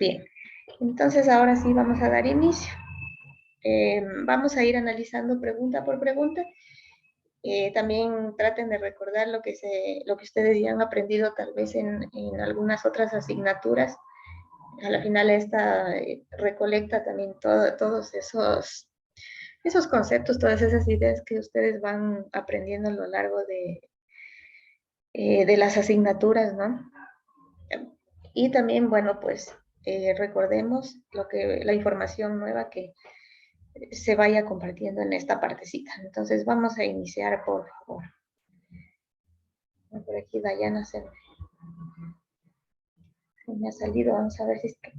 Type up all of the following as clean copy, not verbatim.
Bien, entonces ahora sí vamos a dar inicio. Vamos a ir analizando pregunta por pregunta. También traten de recordar lo que ustedes ya han aprendido tal vez en algunas otras asignaturas. A la final esta recolecta también todos esos conceptos, todas esas ideas que ustedes van aprendiendo a lo largo de las asignaturas, ¿no? Y también, bueno, pues recordemos la información nueva que se vaya compartiendo en esta partecita. Entonces vamos a iniciar, por favor. Por aquí Dayana se me ha salido, vamos a ver si es que...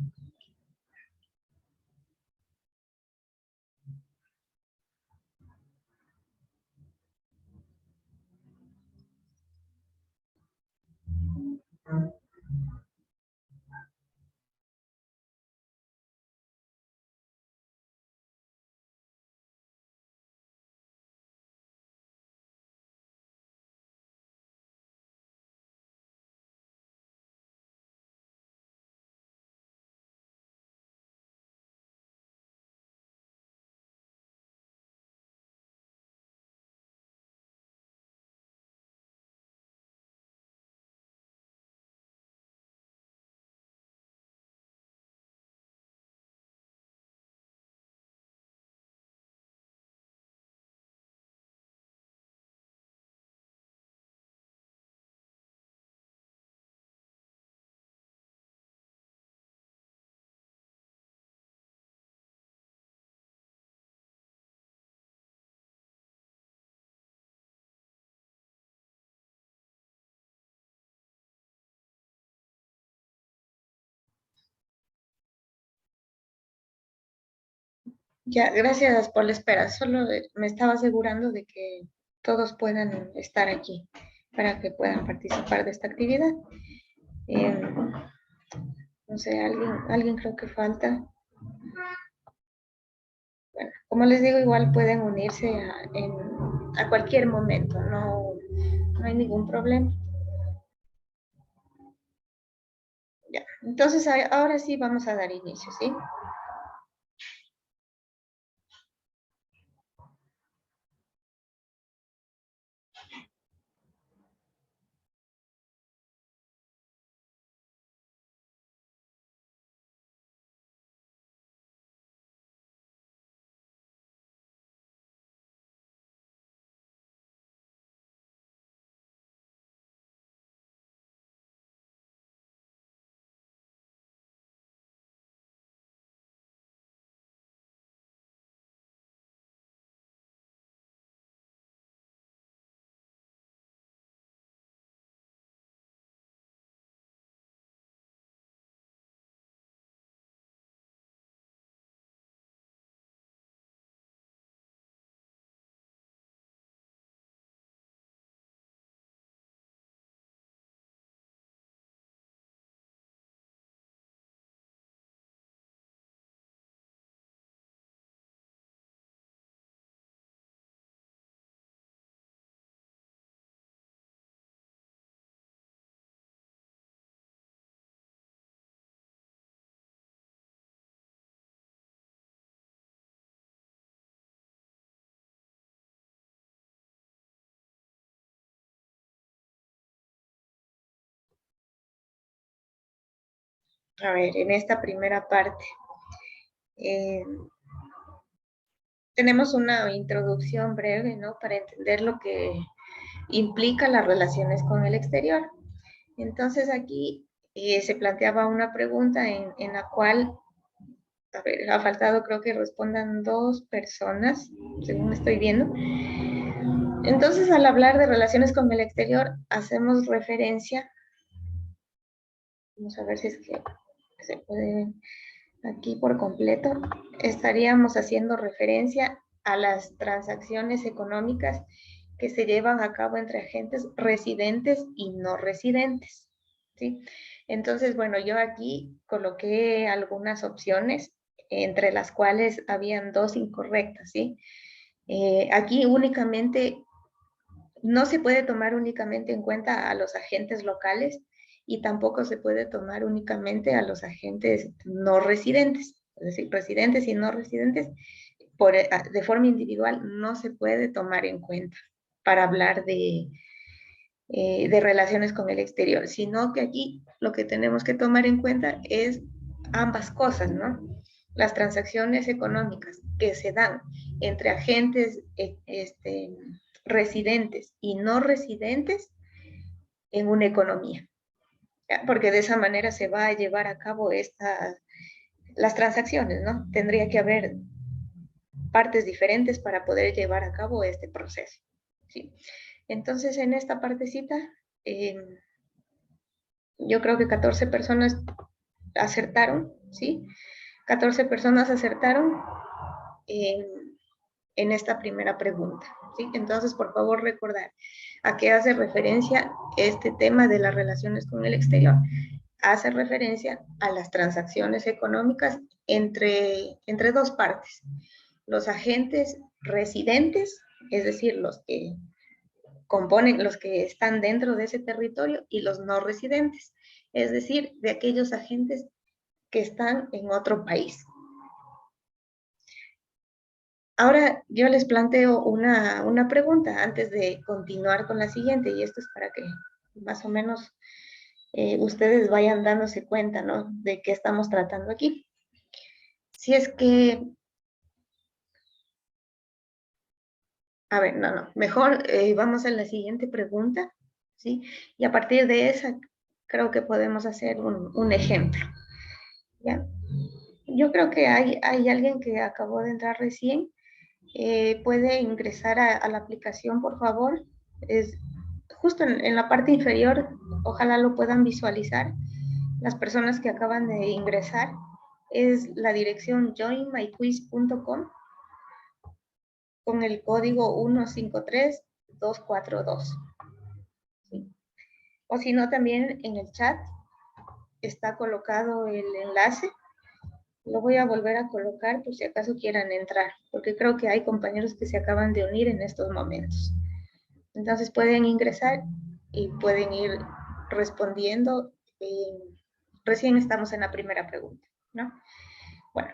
Ya, gracias por la espera. Solo me estaba asegurando de que todos puedan estar aquí para que puedan participar de esta actividad. Eh, no sé, alguien creo que falta. Bueno, como les digo, igual pueden unirse a cualquier momento, no hay ningún problema. Ya, entonces ahora sí vamos a dar inicio, ¿sí? A ver, en esta primera parte eh, tenemos una introducción breve, ¿no? Para entender lo que implica las relaciones con el exterior. Entonces aquí se planteaba una pregunta en la cual, a ver, ha faltado creo que respondan dos personas, según estoy viendo. Entonces, al hablar de relaciones con el exterior, hacemos referencia, vamos a ver si es que se puede aquí por completo, estaríamos haciendo referencia a las transacciones económicas que se llevan a cabo entre agentes residentes y no residentes, ¿sí? Entonces, bueno, yo aquí coloqué algunas opciones, entre las cuales habían dos incorrectas, ¿sí? Aquí únicamente, no se puede tomar únicamente en cuenta a los agentes locales, y tampoco se puede tomar únicamente a los agentes no residentes, es decir, residentes y no residentes, de forma individual no se puede tomar en cuenta para hablar de relaciones con el exterior, sino que aquí lo que tenemos que tomar en cuenta es ambas cosas, ¿no? Las transacciones económicas que se dan entre agentes residentes y no residentes en una economía, ¿ya? Porque de esa manera se va a llevar a cabo las transacciones, ¿no? Tendría que haber partes diferentes para poder llevar a cabo este proceso, ¿sí? Entonces, en esta partecita, eh, yo creo que 14 personas acertaron, ¿sí? 14 personas acertaron en, en esta primera pregunta, ¿sí? Entonces, por favor, recordar a qué hace referencia este tema de las relaciones con el exterior. Hace referencia a las transacciones económicas entre dos partes. Los agentes residentes, es decir, los que componen, los que están dentro de ese territorio, y los no residentes, es decir, de aquellos agentes que están en otro país. Ahora yo les planteo una pregunta antes de continuar con la siguiente, y esto es para que más o menos ustedes vayan dándose cuenta, ¿no? De qué estamos tratando aquí. Si es que, a ver, no, mejor vamos a la siguiente pregunta, ¿sí? Y a partir de esa creo que podemos hacer un ejemplo, ¿ya? Yo creo que hay alguien que acabó de entrar recién. Puede ingresar a la aplicación, por favor. Es justo en la parte inferior, ojalá lo puedan visualizar. Las personas que acaban de ingresar, es la dirección joinmyquiz.com con el código 153242. ¿Sí? O si no, también en el chat está colocado el enlace. Lo voy a volver a colocar por si acaso quieran entrar, porque creo que hay compañeros que se acaban de unir en estos momentos. Entonces pueden ingresar y pueden ir respondiendo. Recién estamos en la primera pregunta, ¿no? Bueno,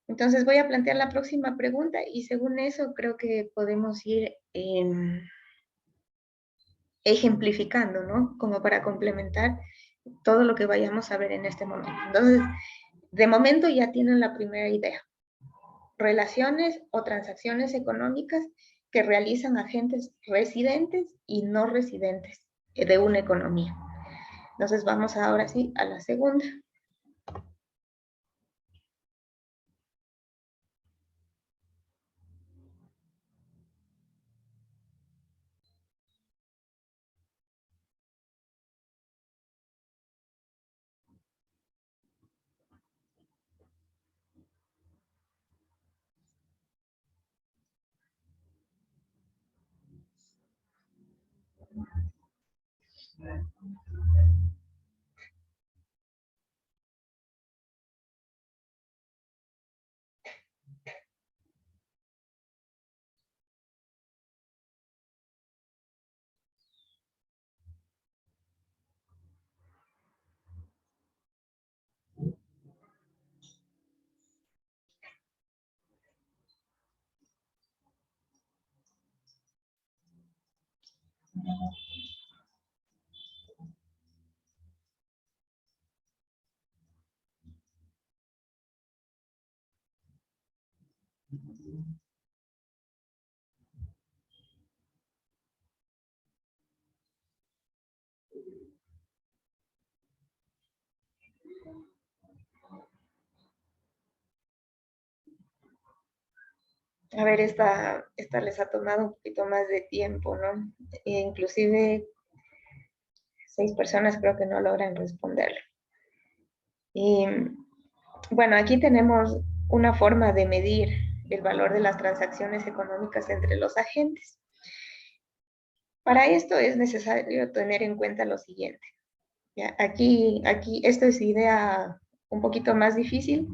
entonces voy a plantear la próxima pregunta y según eso creo que podemos ir ejemplificando, ¿no? Como para complementar todo lo que vayamos a ver en este momento. Entonces, de momento ya tienen la primera idea. Relaciones o transacciones económicas que realizan agentes residentes y no residentes de una economía. Entonces vamos ahora sí a la segunda. A ver, esta les ha tomado un poquito más de tiempo, ¿no? Inclusive 6 personas creo que no logran responder. Y bueno, aquí tenemos una forma de medir el valor de las transacciones económicas entre los agentes. Para esto es necesario tener en cuenta lo siguiente. ¿Ya? Aquí, esta es idea un poquito más difícil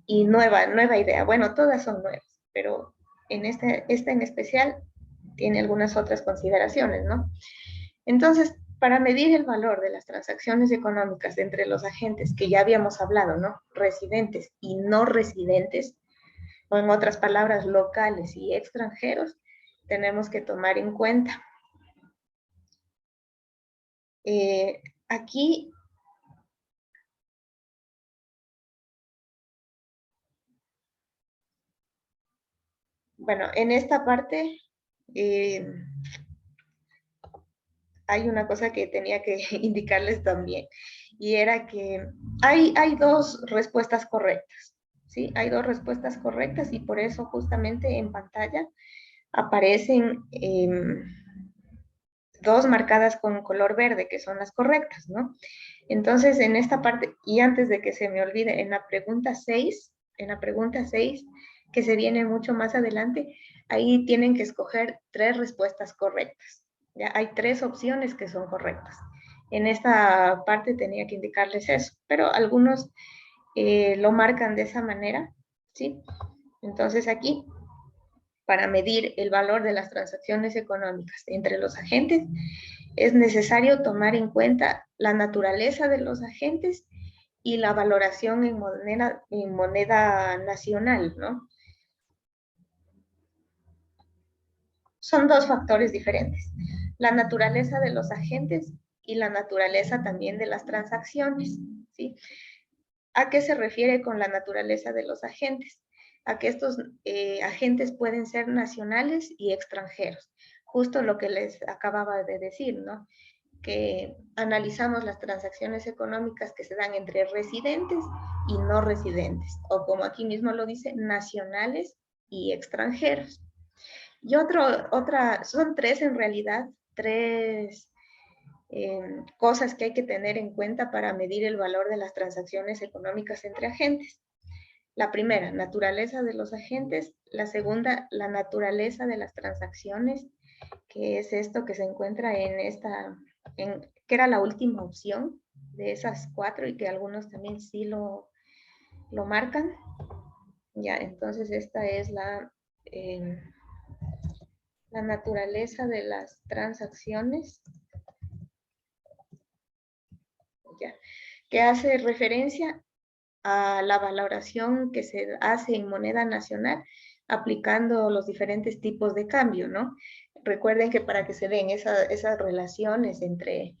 y nueva idea. Bueno, todas son nuevas, pero esta en especial tiene algunas otras consideraciones, ¿no? Entonces, Para medir el valor de las transacciones económicas entre los agentes que ya habíamos hablado, ¿no? Residentes y no residentes, o en otras palabras, locales y extranjeros, tenemos que tomar en cuenta. Aquí, bueno, en esta parte hay una cosa que tenía que indicarles también, y era que hay dos respuestas correctas, ¿sí? Hay dos respuestas correctas y por eso justamente en pantalla aparecen dos marcadas con color verde, que son las correctas, ¿no? Entonces, en esta parte, y antes de que se me olvide, en la pregunta 6 que se viene mucho más adelante, ahí tienen que escoger tres respuestas correctas. Ya hay tres opciones que son correctas. En esta parte tenía que indicarles eso, pero algunos lo marcan de esa manera, ¿sí? Entonces aquí, para medir el valor de las transacciones económicas entre los agentes, es necesario tomar en cuenta la naturaleza de los agentes y la valoración en moneda nacional, ¿no? Son dos factores diferentes, la naturaleza de los agentes y la naturaleza también de las transacciones, ¿sí? ¿A qué se refiere con la naturaleza de los agentes? A que estos agentes pueden ser nacionales y extranjeros, justo lo que les acababa de decir, ¿no? Que analizamos las transacciones económicas que se dan entre residentes y no residentes, o como aquí mismo lo dice, nacionales y extranjeros. Y son tres en realidad, tres cosas que hay que tener en cuenta para medir el valor de las transacciones económicas entre agentes. La primera, naturaleza de los agentes. La segunda, la naturaleza de las transacciones, que es esto que se encuentra que era la última opción de esas cuatro y que algunos también sí lo marcan. Ya, entonces esta es la naturaleza de las transacciones, ya, que hace referencia a la valoración que se hace en moneda nacional aplicando los diferentes tipos de cambio, ¿no? Recuerden que para que se den esas relaciones entre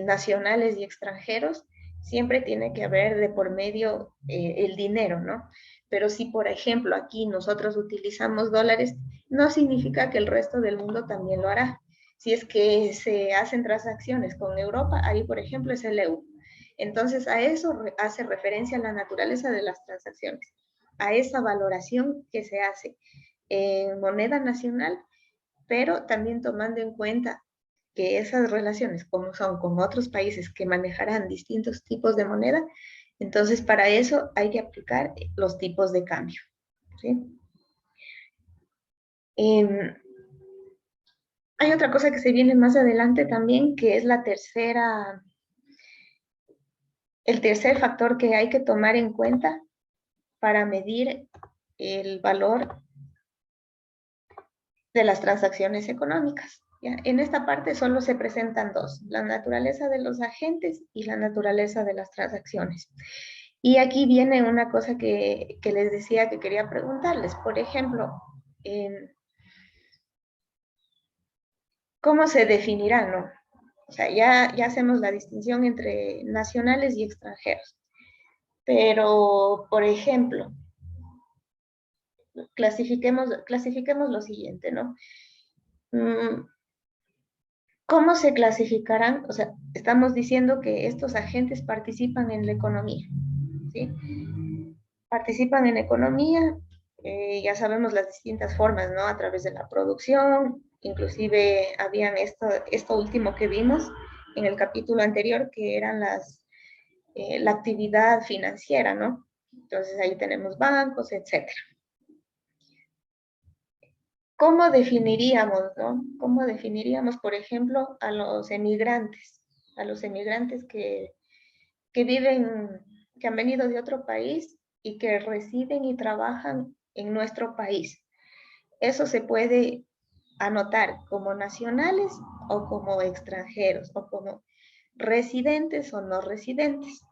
nacionales y extranjeros, siempre tiene que haber de por medio el dinero, ¿no? Pero si, por ejemplo, aquí nosotros utilizamos dólares, no significa que el resto del mundo también lo hará. Si es que se hacen transacciones con Europa, ahí, por ejemplo, es el euro. Entonces, a eso hace referencia la naturaleza de las transacciones, a esa valoración que se hace en moneda nacional, pero también tomando en cuenta que esas relaciones, como son con otros países que manejarán distintos tipos de moneda, entonces para eso hay que aplicar los tipos de cambio, ¿sí? Hay otra cosa que se viene más adelante también, que es el tercer factor que hay que tomar en cuenta para medir el valor de las transacciones económicas. ¿Ya? En esta parte solo se presentan dos, la naturaleza de los agentes y la naturaleza de las transacciones. Y aquí viene una cosa que les decía que quería preguntarles. Por ejemplo, ¿cómo se definirá, no? O sea, ya hacemos la distinción entre nacionales y extranjeros. Pero, por ejemplo, clasifiquemos lo siguiente, ¿no? ¿Cómo se clasificarán? O sea, estamos diciendo que estos agentes participan en la economía, ¿sí? Participan en economía, ya sabemos las distintas formas, ¿no? A través de la producción, inclusive habían esto último que vimos en el capítulo anterior, que eran la actividad financiera, ¿no? Entonces ahí tenemos bancos, etcétera. ¿Cómo definiríamos, no? ¿Cómo definiríamos, por ejemplo, a los emigrantes? A los emigrantes que viven, que han venido de otro país y que residen y trabajan en nuestro país. Eso se puede anotar como nacionales o como extranjeros o como residentes o no residentes.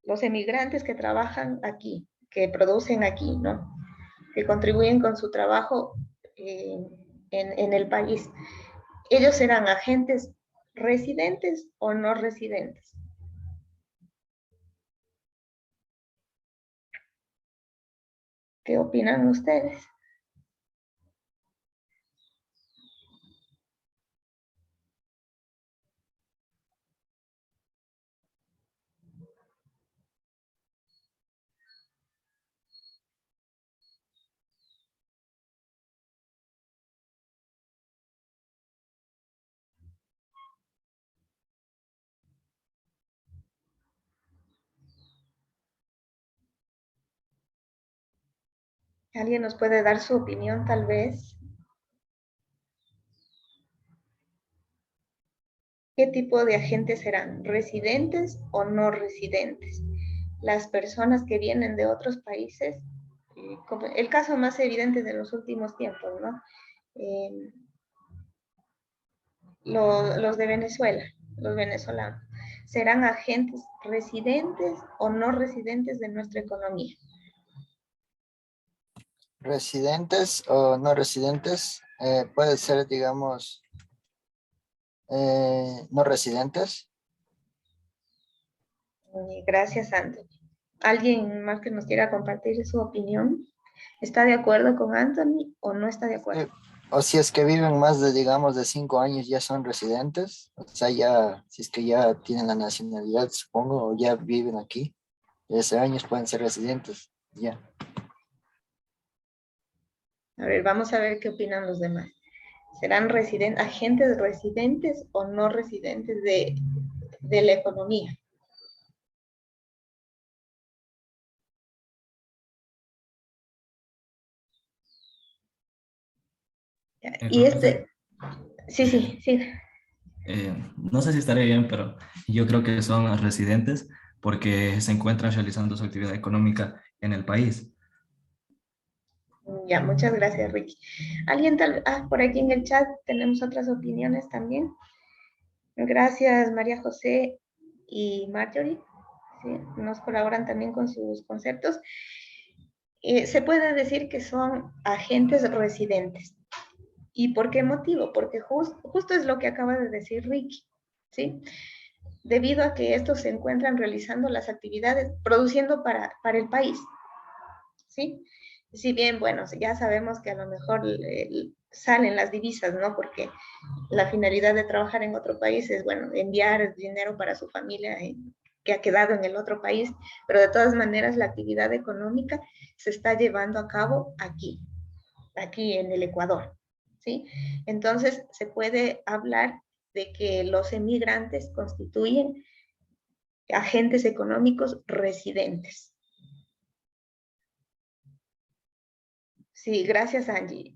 Los emigrantes que trabajan aquí, que producen aquí, ¿no? Que contribuyen con su trabajo en el país. ¿Ellos serán agentes residentes o no residentes? ¿Qué opinan ustedes? ¿Alguien nos puede dar su opinión tal vez? ¿Qué tipo de agentes serán? ¿Residentes o no residentes? Las personas que vienen de otros países, como el caso más evidente de los últimos tiempos, ¿no? Eh, los de Venezuela, los venezolanos, ¿serán agentes residentes o no residentes de nuestra economía? Residentes o no residentes, puede ser, digamos, no residentes. Gracias, Anthony. ¿Alguien más que nos quiera compartir su opinión? ¿Está de acuerdo con Anthony o no está de acuerdo? O si es que viven más de, digamos, de 5 años, ya son residentes. O sea, ya, si es que ya tienen la nacionalidad, supongo, o ya viven aquí, de ese años pueden ser residentes, ya. A ver, vamos a ver qué opinan los demás. ¿Serán agentes residentes o no residentes de la economía? Y No sé, sí. no sé si estaré bien, pero yo creo que son residentes porque se encuentran realizando su actividad económica en el país. Ya, muchas gracias, Ricky. Por aquí en el chat tenemos otras opiniones también. Gracias, María José y Marjorie. Sí, nos colaboran también con sus conceptos. Se puede decir que son agentes residentes. ¿Y por qué motivo? Porque justo es lo que acaba de decir Ricky, ¿sí? Debido a que estos se encuentran realizando las actividades, produciendo para el país, ¿sí? Si bien, bueno, ya sabemos que a lo mejor salen las divisas, ¿no? Porque la finalidad de trabajar en otro país es, bueno, enviar dinero para su familia que ha quedado en el otro país, pero de todas maneras la actividad económica se está llevando a cabo aquí en el Ecuador, ¿sí? Entonces se puede hablar de que los emigrantes constituyen agentes económicos residentes. Sí, gracias, Angie.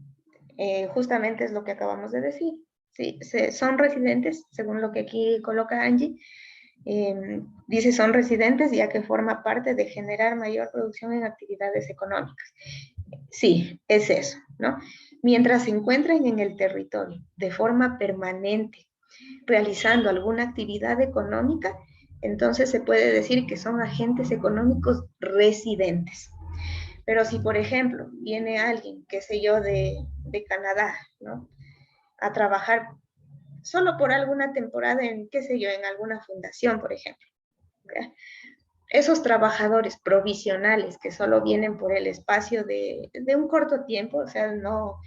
Justamente es lo que acabamos de decir. Sí, son residentes, según lo que aquí coloca Angie. Dice son residentes ya que forma parte de generar mayor producción en actividades económicas. Sí, es eso, ¿no? Mientras se encuentren en el territorio de forma permanente, realizando alguna actividad económica, entonces se puede decir que son agentes económicos residentes. Pero si, por ejemplo, viene alguien, qué sé yo, de Canadá, ¿no? A trabajar solo por alguna temporada en, qué sé yo, en alguna fundación, por ejemplo. ¿Okay? Esos trabajadores provisionales que solo vienen por el espacio de un corto tiempo, o sea, no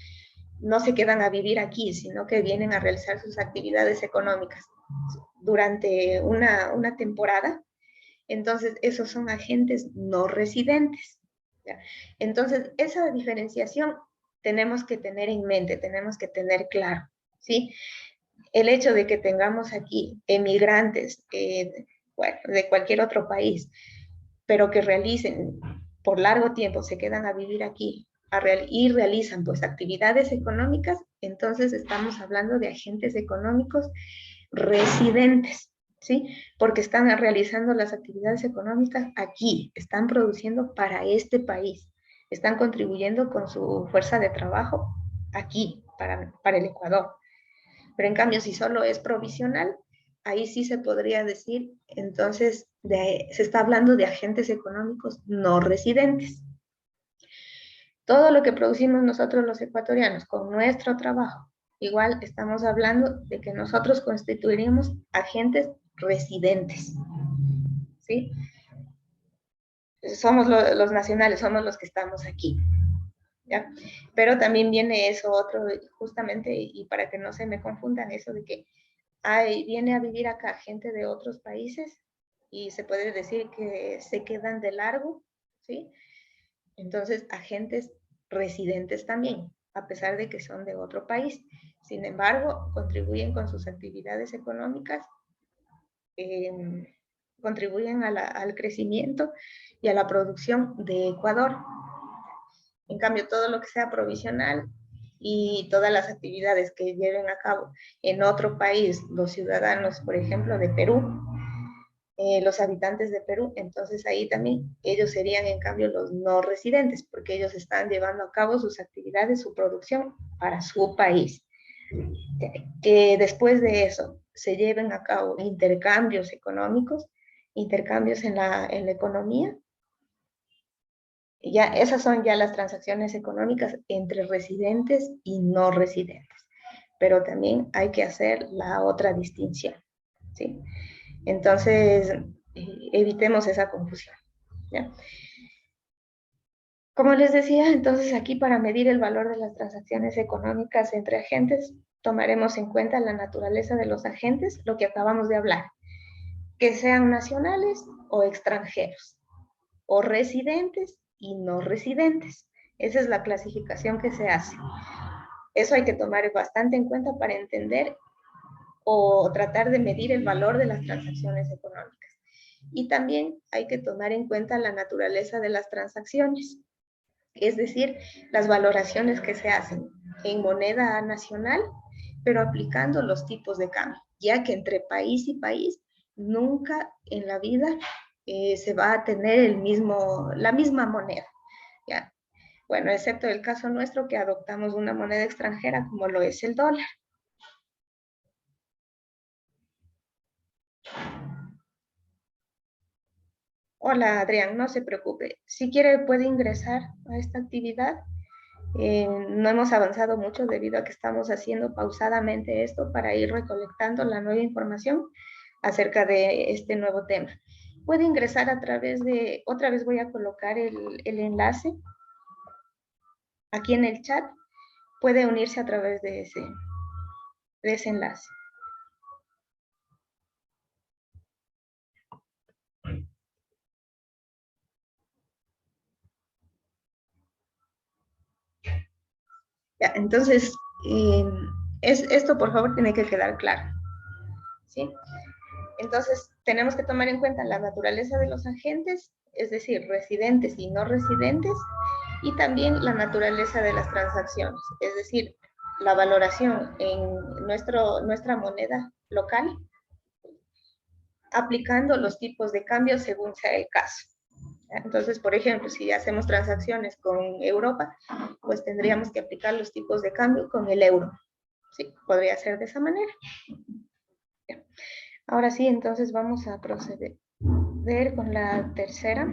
se quedan a vivir aquí, sino que vienen a realizar sus actividades económicas durante una temporada, entonces esos son agentes no residentes. ¿Ya? Entonces, esa diferenciación tenemos que tener en mente, tenemos que tener claro, ¿sí? El hecho de que tengamos aquí emigrantes bueno, de cualquier otro país, pero que realicen por largo tiempo, se quedan a vivir aquí y realizan pues actividades económicas, entonces estamos hablando de agentes económicos residentes, ¿sí? Porque están realizando las actividades económicas aquí, están produciendo para este país, están contribuyendo con su fuerza de trabajo aquí, para el Ecuador. Pero en cambio, si solo es provisional, ahí sí se podría decir, entonces se está hablando de agentes económicos no residentes. Todo lo que producimos nosotros los ecuatorianos con nuestro trabajo, igual estamos hablando de que nosotros constituiríamos agentes residentes, ¿sí? Somos los nacionales, somos los que estamos aquí, ¿ya? Pero también viene eso otro, justamente, y para que no se me confundan, eso de que viene a vivir acá gente de otros países y se puede decir que se quedan de largo, ¿sí? Entonces, agentes residentes también, a pesar de que son de otro país. Sin embargo, contribuyen con sus actividades económicas, eh, contribuyen al crecimiento y a la producción de Ecuador. En cambio, todo lo que sea provisional y todas las actividades que lleven a cabo en otro país, los ciudadanos, por ejemplo, de Perú, los habitantes de Perú, entonces ahí también ellos serían en cambio los no residentes, porque ellos están llevando a cabo sus actividades, su producción para su país. Que después de eso se lleven a cabo intercambios económicos, intercambios en la economía, ya esas son ya las transacciones económicas entre residentes y no residentes, pero también hay que hacer la otra distinción, ¿sí? Entonces, evitemos esa confusión, ¿ya? Como les decía, entonces aquí para medir el valor de las transacciones económicas entre agentes, tomaremos en cuenta la naturaleza de los agentes, lo que acabamos de hablar, que sean nacionales o extranjeros, o residentes y no residentes. Esa es la clasificación que se hace. Eso hay que tomar bastante en cuenta para entender o tratar de medir el valor de las transacciones económicas. Y también hay que tomar en cuenta la naturaleza de las transacciones, es decir, las valoraciones que se hacen en moneda nacional, pero aplicando los tipos de cambio, ya que entre país y país nunca en la vida se va a tener la misma moneda, ¿ya? Bueno, excepto el caso nuestro que adoptamos una moneda extranjera como lo es el dólar. Hola Adrián, no se preocupe. Si quiere puede ingresar a esta actividad. No hemos avanzado mucho debido a que estamos haciendo pausadamente esto para ir recolectando la nueva información acerca de este nuevo tema. Puede ingresar a través de, otra vez voy a colocar el enlace aquí en el chat. Puede unirse a través de ese enlace. Ya, entonces, esto por favor tiene que quedar claro, ¿sí? Entonces, tenemos que tomar en cuenta la naturaleza de los agentes, es decir, residentes y no residentes, y también la naturaleza de las transacciones, es decir, la valoración en nuestra moneda local, aplicando los tipos de cambio según sea el caso. Entonces, por ejemplo, si hacemos transacciones con Europa, pues tendríamos que aplicar los tipos de cambio con el euro. Sí, podría ser de esa manera. Ahora sí, entonces vamos a proceder con la tercera.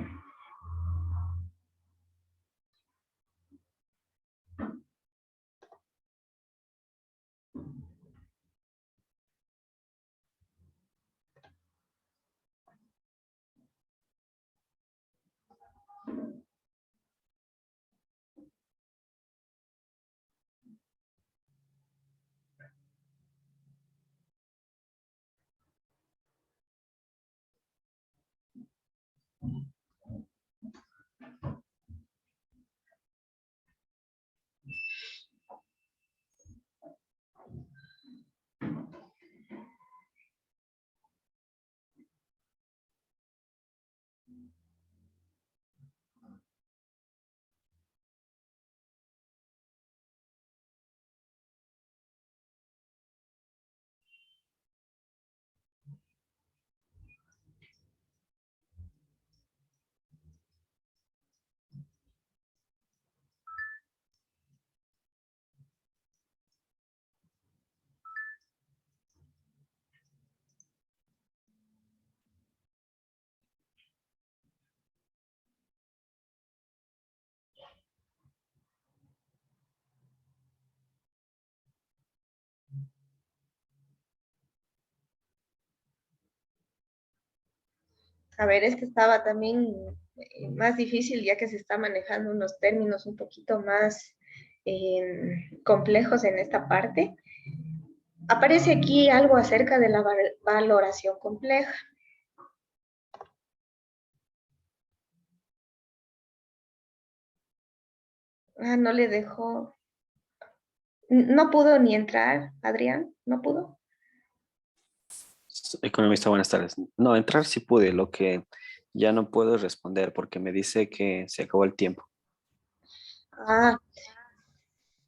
A ver, este estaba también más difícil ya que se está manejando unos términos un poquito más complejos en esta parte. Aparece aquí algo acerca de la valoración compleja. Ah, no le dejó. No pudo ni entrar, Adrián, no pudo. Economista, buenas tardes. No, entrar sí pude, lo que ya no puedo responder porque me dice que se acabó el tiempo. Ah,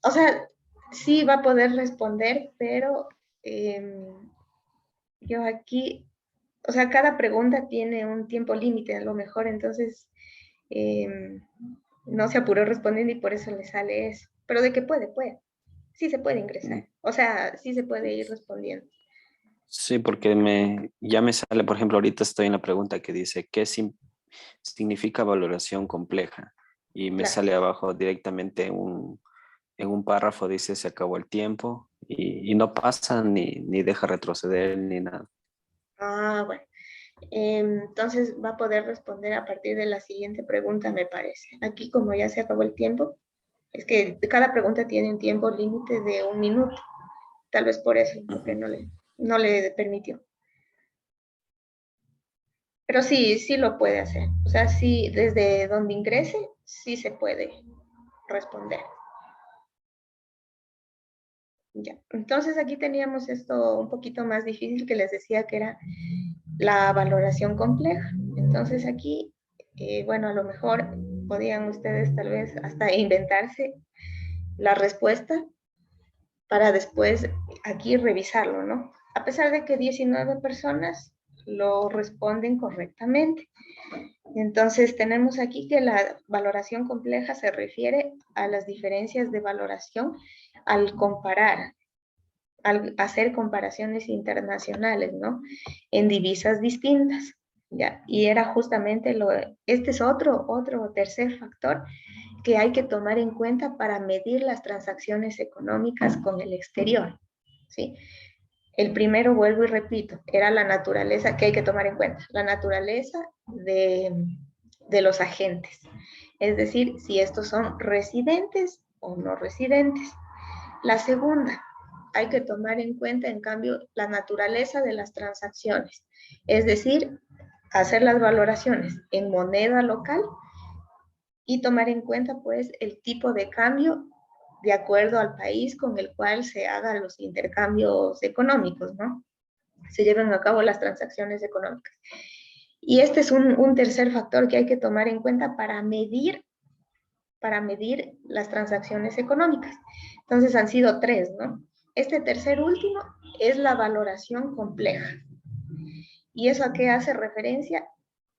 o sea, sí va a poder responder, pero yo aquí, o sea, cada pregunta tiene un tiempo límite a lo mejor, entonces no se apuró respondiendo y por eso le sale eso. Pero de que puede, puede. Sí se puede ingresar. O sea, sí se puede ir respondiendo. Sí, porque ya me sale, por ejemplo, ahorita estoy en la pregunta que dice, ¿qué significa valoración compleja? Y me Claro. sale abajo directamente en un párrafo, dice, se acabó el tiempo y no pasa ni deja retroceder ni nada. Ah, bueno. Entonces va a poder responder a partir de la siguiente pregunta, me parece. Aquí, como ya se acabó el tiempo, es que cada pregunta tiene un tiempo límite de 1 minuto. Tal vez por eso, porque Ujú. no le permitió. Pero sí, sí lo puede hacer. O sea, sí, desde donde ingrese, sí se puede responder. Ya. Entonces aquí teníamos esto un poquito más difícil que les decía que era la valoración compleja. Entonces aquí, bueno, a lo mejor podían ustedes tal vez hasta inventarse la respuesta para después aquí revisarlo, ¿no? A pesar de que 19 personas lo responden correctamente. Entonces tenemos aquí que la valoración compleja se refiere a las diferencias de valoración al comparar, al hacer comparaciones internacionales, ¿no? En divisas distintas, ¿ya? Y era justamente este es otro tercer factor que hay que tomar en cuenta para medir las transacciones económicas con el exterior, ¿sí? El primero, vuelvo y repito, era la naturaleza que hay que tomar en cuenta, la naturaleza de los agentes, es decir, si estos son residentes o no residentes. La segunda, hay que tomar en cuenta, en cambio, la naturaleza de las transacciones, es decir, hacer las valoraciones en moneda local y tomar en cuenta, pues, el tipo de cambio de acuerdo al país con el cual se hagan los intercambios económicos, ¿no? Se lleven a cabo las transacciones económicas. Y este es un tercer factor que hay que tomar en cuenta para medir las transacciones económicas. Entonces han sido 3, ¿no? Este tercer último es la valoración compleja. ¿Y eso a qué hace referencia?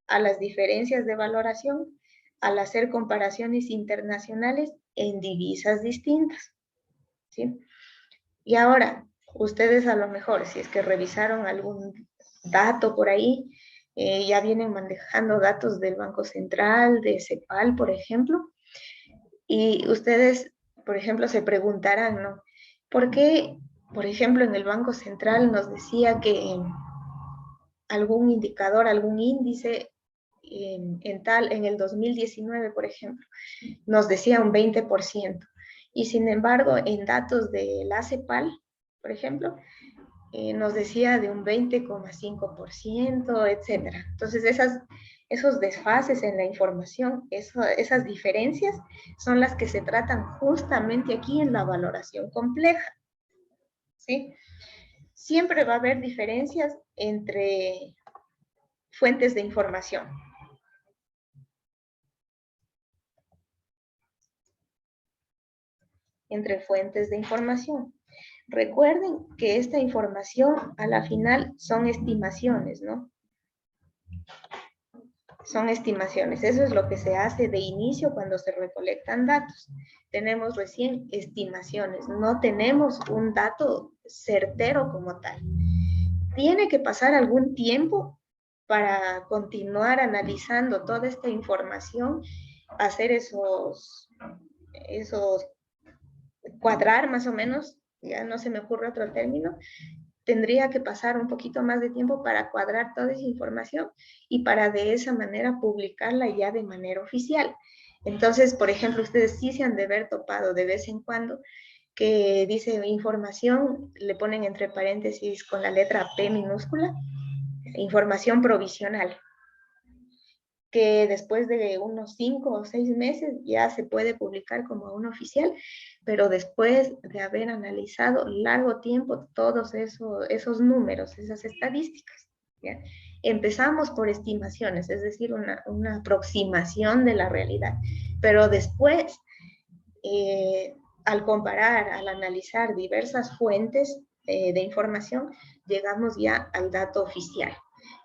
A las diferencias de valoración al hacer comparaciones internacionales en divisas distintas, ¿sí? Y ahora, ustedes a lo mejor, si es que revisaron algún dato por ahí, ya vienen manejando datos del Banco Central, de CEPAL, por ejemplo, y ustedes, por ejemplo, se preguntarán, ¿no? ¿Por qué, por ejemplo, en el Banco Central nos decía que algún indicador, algún índice en el 2019, por ejemplo, nos decía un 20%, y sin embargo, en datos de la CEPAL, por ejemplo, nos decía de un 20,5%, etcétera. Entonces, esos desfases en la información, esas diferencias son las que se tratan justamente aquí en la valoración compleja, ¿sí? Siempre va a haber diferencias entre fuentes de información. Entre fuentes de información. Recuerden que esta información a la final son estimaciones, ¿no? Son estimaciones. Eso es lo que se hace de inicio cuando se recolectan datos. Tenemos recién estimaciones, no tenemos un dato certero como tal. Tiene que pasar algún tiempo para continuar analizando toda esta información, hacer esos cuadrar más o menos, ya no se me ocurre otro término, tendría que pasar un poquito más de tiempo para cuadrar toda esa información y para de esa manera publicarla ya de manera oficial. Entonces, por ejemplo, ustedes sí se han de ver topado de vez en cuando que dice información, le ponen entre paréntesis con la letra P minúscula, información provisional, que después de unos 5 o 6 meses ya se puede publicar como un oficial, pero después de haber analizado largo tiempo todos esos números, esas estadísticas. ¿Ya? Empezamos por estimaciones, es decir, una aproximación de la realidad, pero después, al comparar, al analizar diversas fuentes de información, llegamos ya al dato oficial.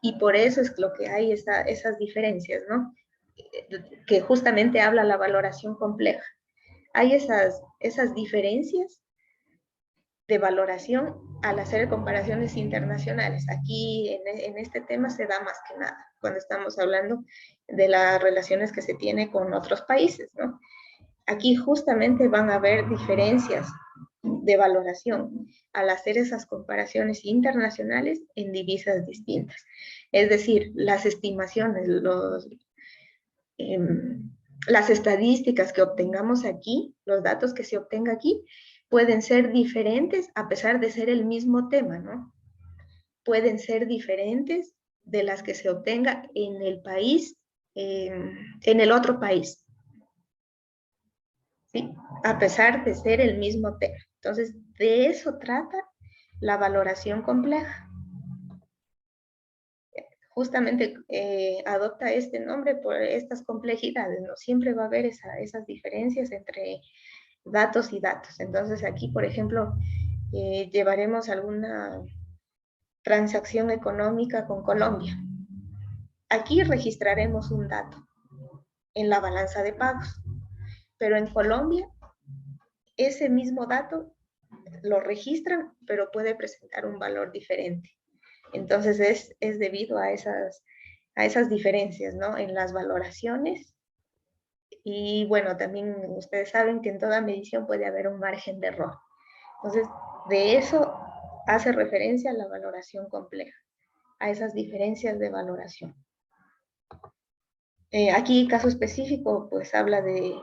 Y por eso es lo que hay esas diferencias, ¿no? Que justamente habla la valoración compleja. Hay esas diferencias de valoración al hacer comparaciones internacionales. Aquí en este tema se da más que nada, cuando estamos hablando de las relaciones que se tiene con otros países, ¿no? Aquí justamente van a haber diferencias de valoración al hacer esas comparaciones internacionales en divisas distintas. Es decir, las estimaciones, las estadísticas que obtengamos aquí, los datos que se obtenga aquí, pueden ser diferentes a pesar de ser el mismo tema, ¿no? Pueden ser diferentes de las que se obtenga en el país, en el otro país, ¿sí? A pesar de ser el mismo tema. Entonces, de eso trata la valoración compleja. Justamente adopta este nombre por estas complejidades, ¿no? Siempre va a haber esas diferencias entre datos y datos. Entonces, aquí, por ejemplo, llevaremos alguna transacción económica con Colombia. Aquí registraremos un dato en la balanza de pagos, pero en Colombia ese mismo dato lo registran, pero puede presentar un valor diferente. Entonces es debido a esas diferencias, ¿no? En las valoraciones. Y bueno, también ustedes saben que en toda medición puede haber un margen de error. Entonces, de eso hace referencia a la valoración compleja, a esas diferencias de valoración. Aquí, caso específico, pues habla de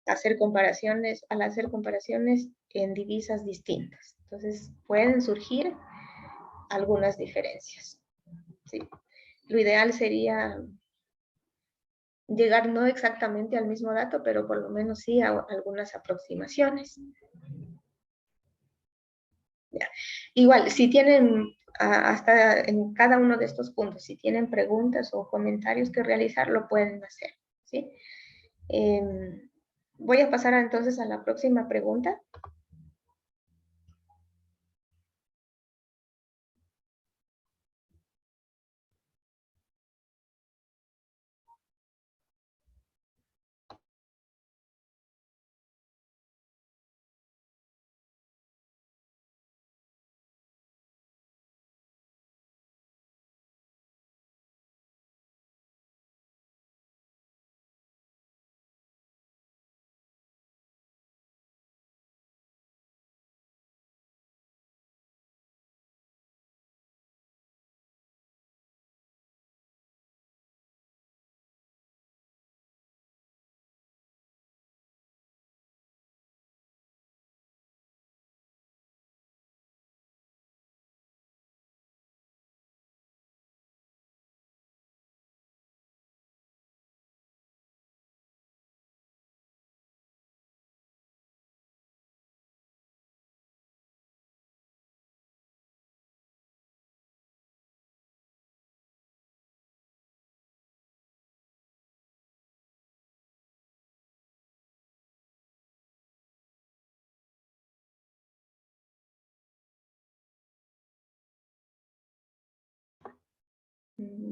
hacer comparaciones, al hacer comparaciones en divisas distintas. Entonces, pueden surgir algunas diferencias. ¿Sí? Lo ideal sería llegar no exactamente al mismo dato, pero por lo menos sí a algunas aproximaciones. Ya. Igual, si tienen hasta en cada uno de estos puntos, si tienen preguntas o comentarios que realizar, lo pueden hacer. ¿Sí? Voy a pasar entonces a la próxima pregunta.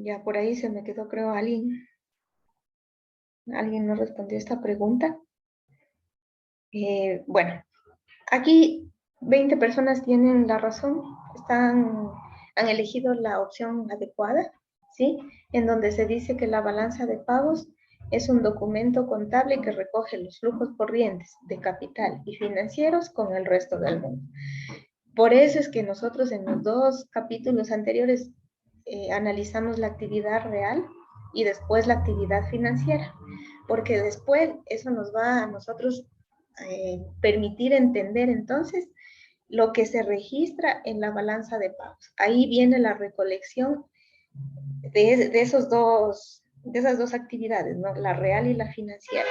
Ya por ahí se me quedó, creo, alguien. Alguien no respondió esta pregunta. Bueno, aquí 20 personas tienen la razón, han elegido la opción adecuada, ¿sí? En donde se dice que la balanza de pagos es un documento contable que recoge los flujos corrientes de capital y financieros con el resto del mundo. Por eso es que nosotros en los dos capítulos anteriores analizamos la actividad real y después la actividad financiera, porque después eso nos va a nosotros permitir entender entonces lo que se registra en la balanza de pagos. Ahí viene la recolección de esas dos actividades, ¿no? La real y la financiera,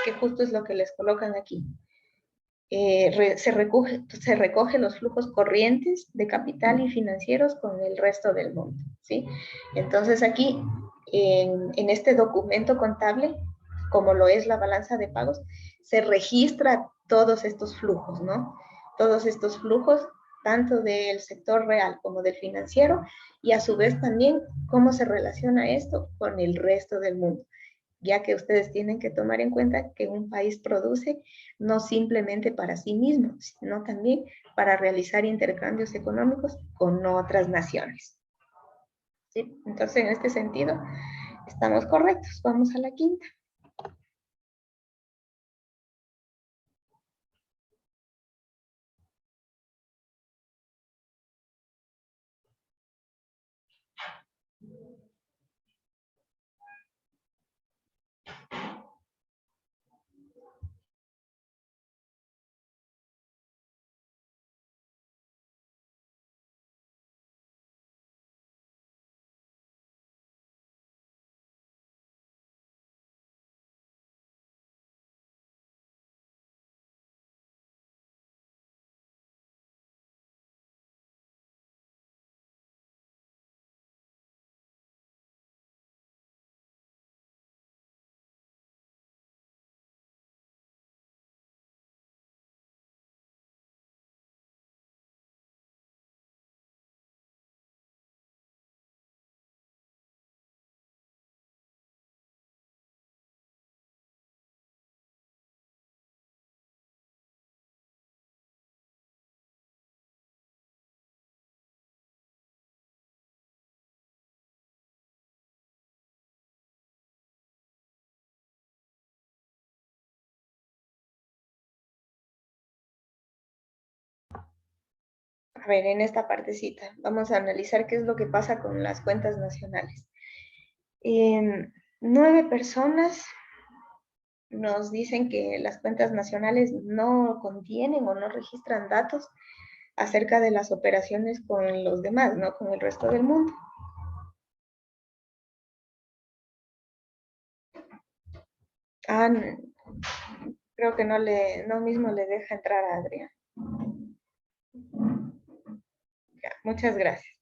que justo es lo que les colocan aquí. Se recoge los flujos corrientes de capital y financieros con el resto del mundo, ¿sí? Entonces aquí, en este documento contable, como lo es la balanza de pagos, se registra todos estos flujos, ¿no? Todos estos flujos, tanto del sector real como del financiero, y a su vez también cómo se relaciona esto con el resto del mundo, ya que ustedes tienen que tomar en cuenta que un país produce no simplemente para sí mismo, sino también para realizar intercambios económicos con otras naciones. ¿Sí? Entonces, en este sentido, estamos correctos. Vamos a la quinta. A ver, en esta partecita vamos a analizar qué es lo que pasa con las cuentas nacionales. 9 personas nos dicen que las cuentas nacionales no contienen o no registran datos acerca de las operaciones con los demás, ¿no? Con el resto del mundo. Ah, creo que no mismo le deja entrar a Adrián. Ya, muchas gracias.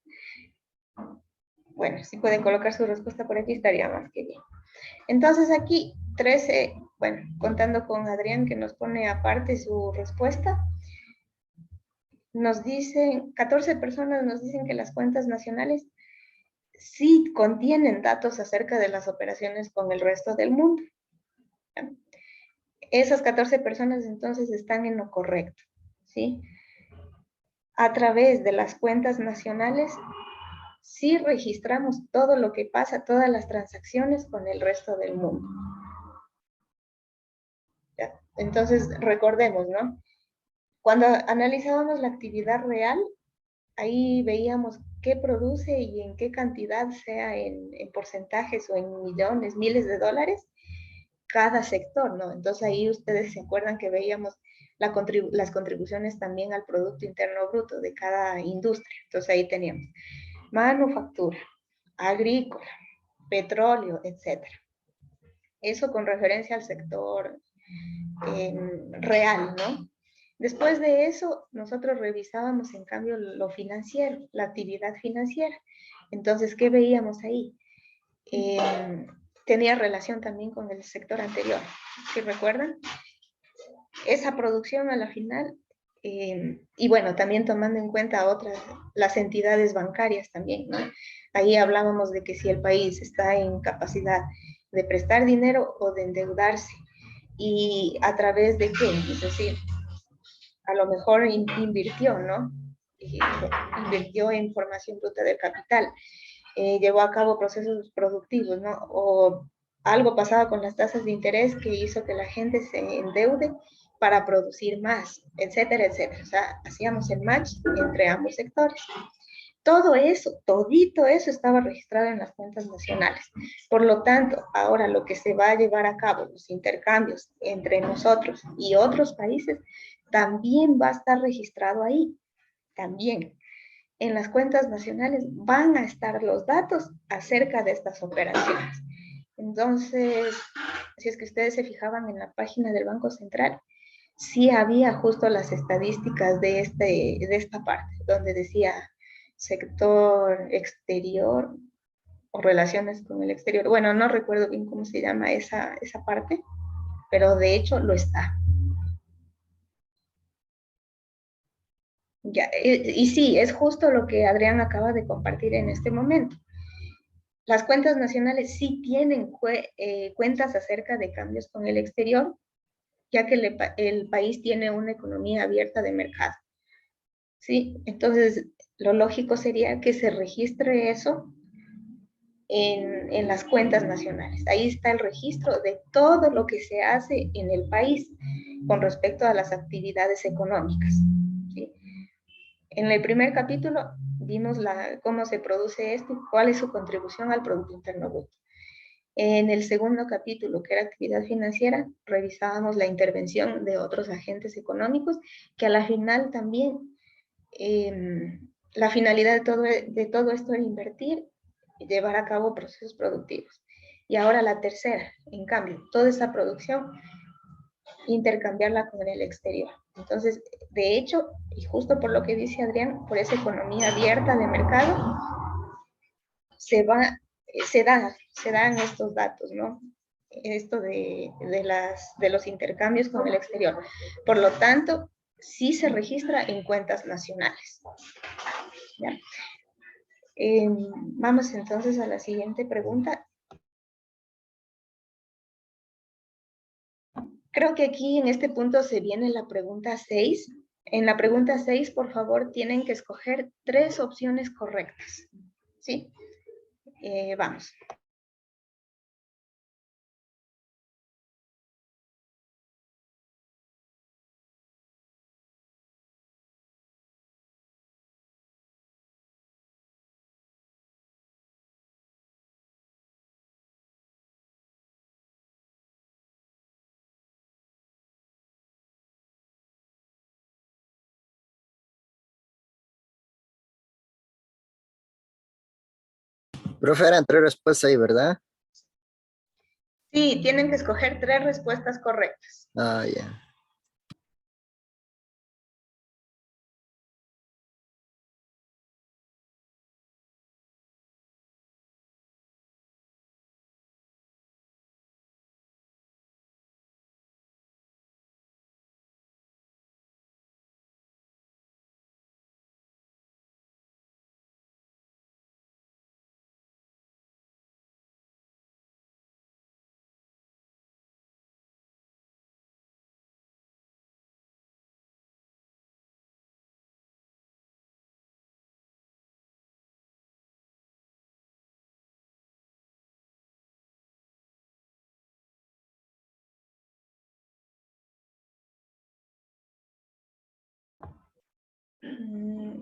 Bueno, si pueden colocar su respuesta por aquí estaría más que bien. Entonces aquí 13, bueno, contando con Adrián que nos pone aparte su respuesta, nos dicen, 14 personas nos dicen que las cuentas nacionales sí contienen datos acerca de las operaciones con el resto del mundo. Esas 14 personas entonces están en lo correcto, ¿sí? A través de las cuentas nacionales sí registramos todo lo que pasa, todas las transacciones con el resto del mundo. ¿Ya? Entonces, recordemos, ¿no? Cuando analizábamos la actividad real, ahí veíamos qué produce y en qué cantidad, sea en porcentajes o en millones, miles de dólares, cada sector, ¿no? Entonces ahí ustedes se acuerdan que veíamos las contribuciones también al Producto Interno Bruto de cada industria. Entonces ahí teníamos manufactura, agrícola, petróleo, etcétera. Eso con referencia al sector real, ¿no? Después de eso, nosotros revisábamos en cambio lo financiero, la actividad financiera. Entonces, ¿qué veíamos ahí? Tenía relación también con el sector anterior. ¿Sí recuerdan? Esa producción a la final, y bueno, también tomando en cuenta otras, las entidades bancarias también, ¿no? Ahí hablábamos de que si el país está en capacidad de prestar dinero o de endeudarse, y a través de qué, es decir, a lo mejor invirtió, ¿no? Invirtió en formación bruta del capital, llevó a cabo procesos productivos, ¿no? O algo pasaba con las tasas de interés que hizo que la gente se endeude para producir más, etcétera, etcétera. O sea, hacíamos el match entre ambos sectores. Todo eso, todito eso estaba registrado en las cuentas nacionales. Por lo tanto, ahora lo que se va a llevar a cabo, los intercambios entre nosotros y otros países, también va a estar registrado ahí. También en las cuentas nacionales van a estar los datos acerca de estas operaciones. Entonces, si es que ustedes se fijaban en la página del Banco Central, sí había justo las estadísticas de esta parte, donde decía sector exterior o relaciones con el exterior. Bueno, no recuerdo bien cómo se llama esa parte, pero de hecho lo está. Ya, y sí, es justo lo que Adrián acaba de compartir en este momento. Las cuentas nacionales sí tienen cuentas acerca de cambios con el exterior, ya que el país tiene una economía abierta de mercado. ¿Sí? Entonces, lo lógico sería que se registre eso en las cuentas nacionales. Ahí está el registro de todo lo que se hace en el país con respecto a las actividades económicas. ¿Sí? En el primer capítulo vimos cómo se produce esto y cuál es su contribución al Producto Interno Bruto. En el segundo capítulo, que era actividad financiera, revisábamos la intervención de otros agentes económicos, que a la final también la finalidad de todo esto era invertir y llevar a cabo procesos productivos. Y ahora la tercera, en cambio, toda esa producción, intercambiarla con el exterior. Entonces, de hecho, y justo por lo que dice Adrián, por esa economía abierta de mercado, se dan estos datos, ¿no? Esto de los intercambios con el exterior. Por lo tanto, sí se registra en cuentas nacionales. ¿Ya? Vamos entonces a la siguiente pregunta. Creo que aquí en este punto se viene la pregunta 6. En la pregunta 6, por favor, tienen que escoger 3 opciones correctas. ¿Sí? Vamos. Profe, eran 3 respuestas ahí, ¿verdad? Sí, tienen que escoger 3 respuestas correctas. Ah, ya.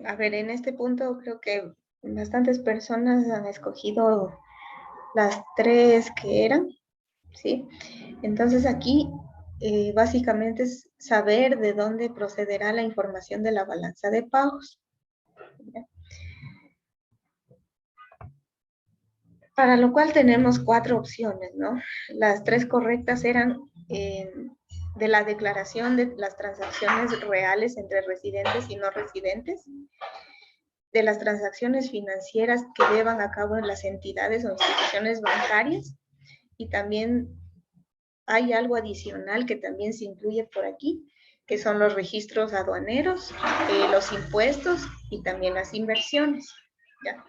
A ver, en este punto creo que bastantes personas han escogido las 3 que eran, ¿sí? Entonces aquí básicamente es saber de dónde procederá la información de la balanza de pagos. ¿Ya? Para lo cual tenemos 4 opciones, ¿no? Las 3 correctas eran de la declaración de las transacciones reales entre residentes y no residentes, de las transacciones financieras que llevan a cabo las entidades o instituciones bancarias, y también hay algo adicional que también se incluye por aquí, que son los registros aduaneros, los impuestos y también las inversiones. ¿Ya?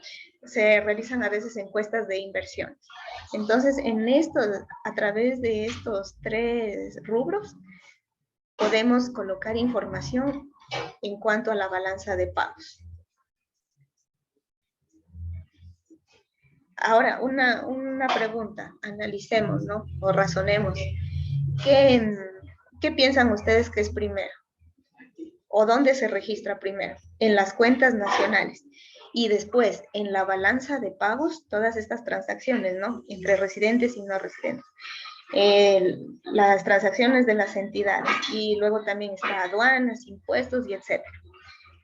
Se realizan a veces encuestas de inversiones. Entonces, a través de estos 3 rubros, podemos colocar información en cuanto a la balanza de pagos. Ahora, una pregunta, analicemos, ¿no? O razonemos. ¿Qué piensan ustedes que es primero? ¿O dónde se registra primero? En las cuentas nacionales. Y después, en la balanza de pagos, todas estas transacciones, ¿no? Entre residentes y no residentes. Las transacciones de las entidades. Y luego también está aduanas, impuestos y etcétera.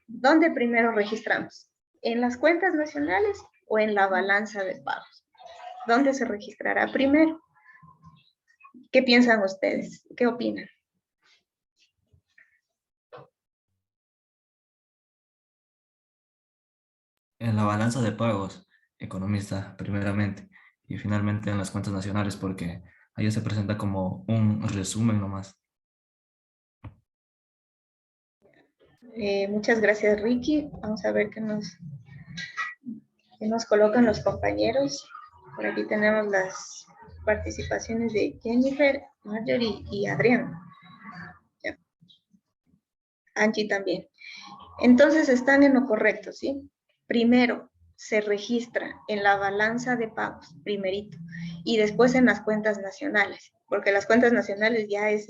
¿Dónde primero registramos? ¿En las cuentas nacionales o en la balanza de pagos? ¿Dónde se registrará primero? ¿Qué piensan ustedes? ¿Qué opinan? En la balanza de pagos, economista primeramente, y finalmente en las cuentas nacionales, porque ahí se presenta como un resumen nomás. Muchas gracias, Ricky. Vamos a ver qué nos colocan los compañeros. Por aquí tenemos las participaciones de Jennifer, Marjorie y Adrián. Ya. Angie también. Entonces están en lo correcto, ¿sí? Primero se registra en la balanza de pagos, primerito, y después en las cuentas nacionales, porque las cuentas nacionales ya es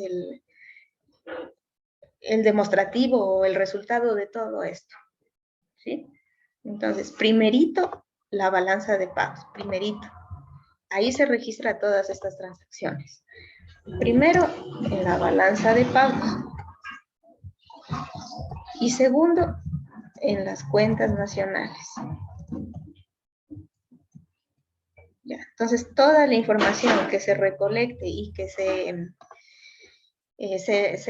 el demostrativo o el resultado de todo esto, ¿sí? Entonces, primerito, la balanza de pagos, primerito. Ahí se registra todas estas transacciones. Primero, en la balanza de pagos. Y segundo, en las cuentas nacionales. Ya, entonces, toda la información que se recolecte y que se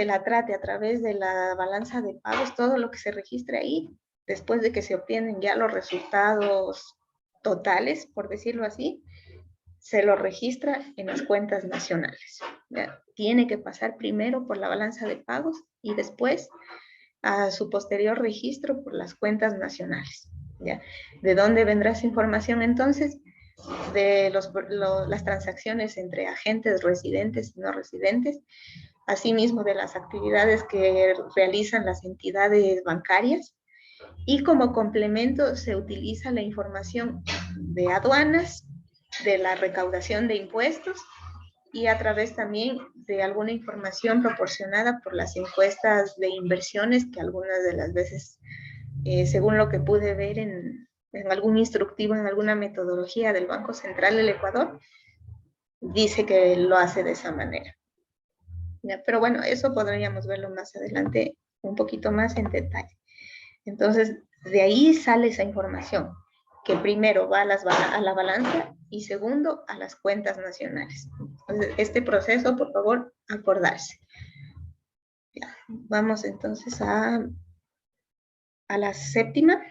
la trate a través de la balanza de pagos, todo lo que se registre ahí, después de que se obtienen ya los resultados totales, por decirlo así, se lo registra en las cuentas nacionales. ¿Ya? Tiene que pasar primero por la balanza de pagos y después a su posterior registro por las cuentas nacionales. ¿Ya? ¿De dónde vendrá esa información entonces? De las transacciones entre agentes residentes y no residentes, asimismo de las actividades que realizan las entidades bancarias, y como complemento se utiliza la información de aduanas, de la recaudación de impuestos y a través también de alguna información proporcionada por las encuestas de inversiones que algunas de las veces, según lo que pude ver en algún instructivo, en alguna metodología del Banco Central del Ecuador, dice que lo hace de esa manera. ¿Ya? Pero bueno, eso podríamos verlo más adelante un poquito más en detalle. Entonces, de ahí sale esa información, que primero va a la balanza y segundo a las cuentas nacionales. Entonces, este proceso, por favor, acordarse. Ya, vamos entonces a la séptima.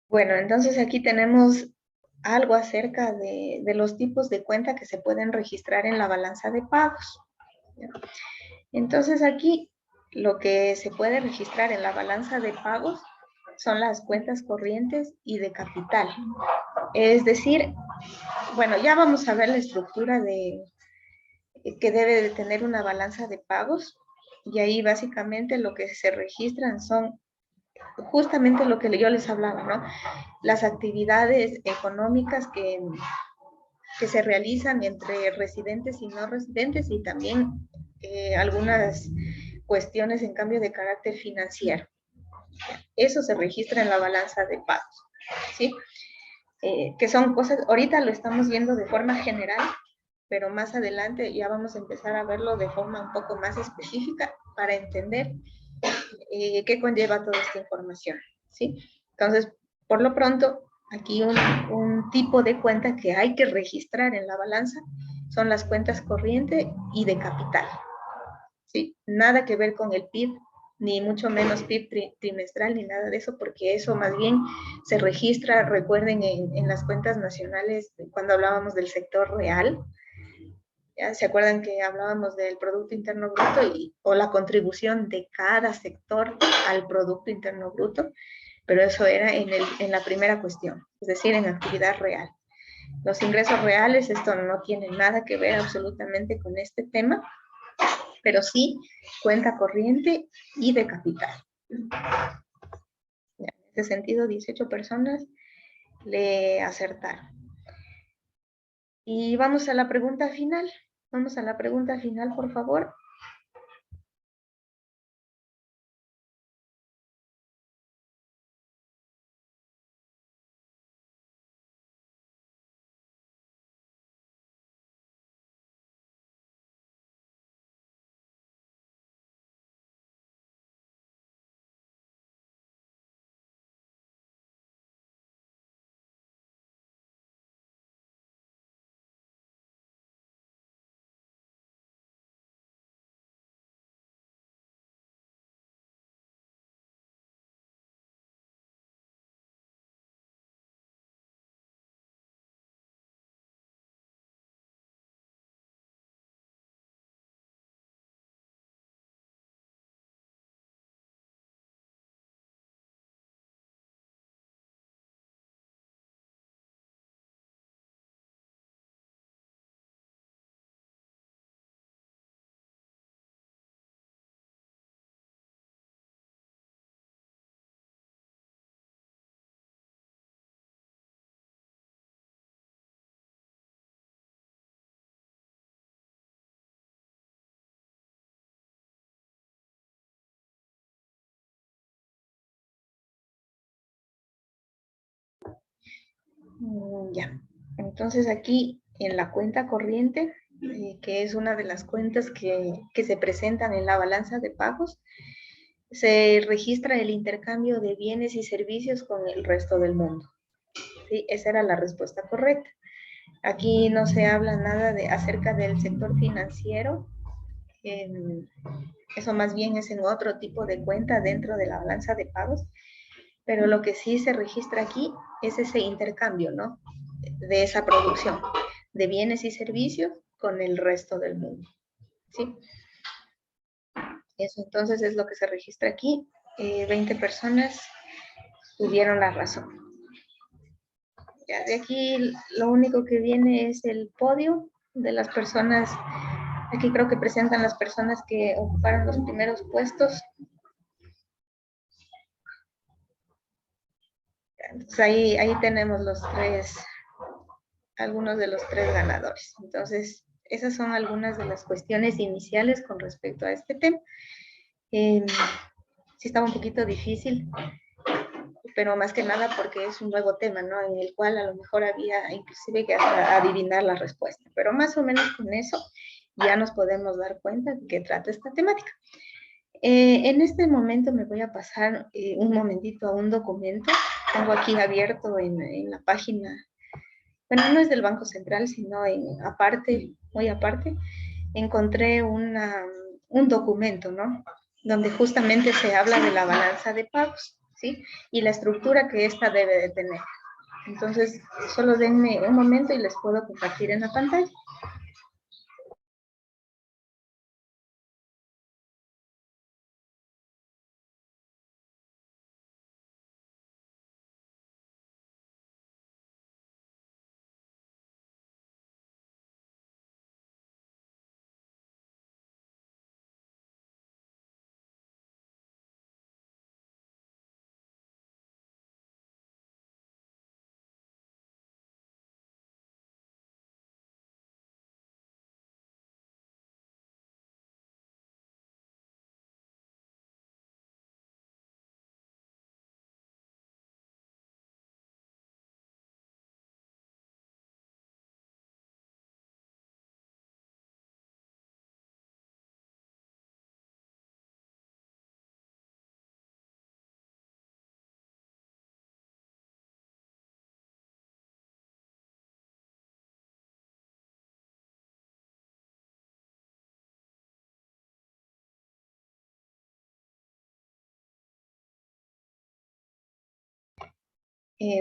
Bueno, entonces aquí tenemos algo acerca de los tipos de cuenta que se pueden registrar en la balanza de pagos. ¿Ya? Entonces aquí lo que se puede registrar en la balanza de pagos son las cuentas corrientes y de capital. Es decir, bueno, ya vamos a ver la estructura que debe de tener una balanza de pagos, y ahí básicamente lo que se registran son justamente lo que yo les hablaba, ¿no? Las actividades económicas que se realizan entre residentes y no residentes, y también algunas cuestiones en cambio de carácter financiero. Eso se registra en la balanza de pagos, ¿sí? Que son cosas, ahorita lo estamos viendo de forma general, pero más adelante ya vamos a empezar a verlo de forma un poco más específica para entender qué conlleva toda esta información, ¿sí? Entonces, por lo pronto, aquí un tipo de cuenta que hay que registrar en la balanza son las cuentas corriente y de capital, ¿sí? Nada que ver con el PIB, ni mucho menos PIB trimestral, ni nada de eso, porque eso más bien se registra, recuerden, en las cuentas nacionales, cuando hablábamos del sector real. ¿Ya? ¿Se acuerdan que hablábamos del Producto Interno Bruto o la contribución de cada sector al Producto Interno Bruto? Pero eso era en la primera cuestión, es decir, en actividad real. Los ingresos reales, esto no tiene nada que ver absolutamente con este tema, pero sí cuenta corriente y de capital. En ese sentido, 18 personas le acertaron. Y vamos a la pregunta final. Vamos a la pregunta final, por favor. Ya, entonces aquí en la cuenta corriente, que es una de las cuentas que se presentan en la balanza de pagos, se registra el intercambio de bienes y servicios con el resto del mundo. ¿Sí? Esa era la respuesta correcta. Aquí no se habla nada acerca del sector financiero, eso más bien es en otro tipo de cuenta dentro de la balanza de pagos, pero lo que sí se registra aquí es ese intercambio, ¿no? De esa producción de bienes y servicios con el resto del mundo, ¿sí? Eso entonces es lo que se registra aquí. 20 personas tuvieron la razón. Ya de aquí lo único que viene es el podio de las personas. Aquí creo que presentan las personas que ocuparon los primeros puestos. Entonces ahí tenemos los tres, algunos de los tres ganadores. Entonces, esas son algunas de las cuestiones iniciales con respecto a este tema. Sí estaba un poquito difícil, pero más que nada porque es un nuevo tema, ¿no? En el cual a lo mejor había inclusive que hasta adivinar la respuesta, pero más o menos con eso ya nos podemos dar cuenta de qué trata esta temática. En este momento me voy a pasar un momentito a un documento. Tengo aquí abierto en la página, bueno, no es del Banco Central, sino aparte, muy aparte, encontré un documento, ¿no? Donde justamente se habla de la balanza de pagos, ¿sí? Y la estructura que ésta debe de tener. Entonces, solo denme un momento y les puedo compartir en la pantalla.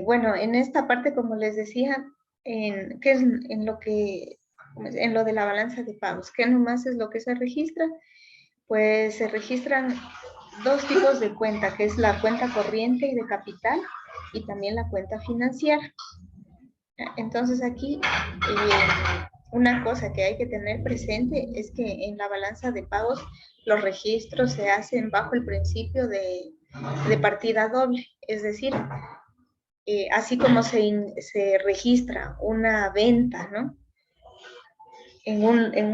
Bueno, en esta parte, como les decía, ¿qué es en lo que, en lo de la balanza de pagos? ¿Qué nomás es lo que se registra? Pues se registran dos tipos de cuenta, que es la cuenta corriente y de capital y también la cuenta financiera. Entonces aquí una cosa que hay que tener presente es que en la balanza de pagos los registros se hacen bajo el principio de partida doble, es decir, así como se registra una venta, ¿no? En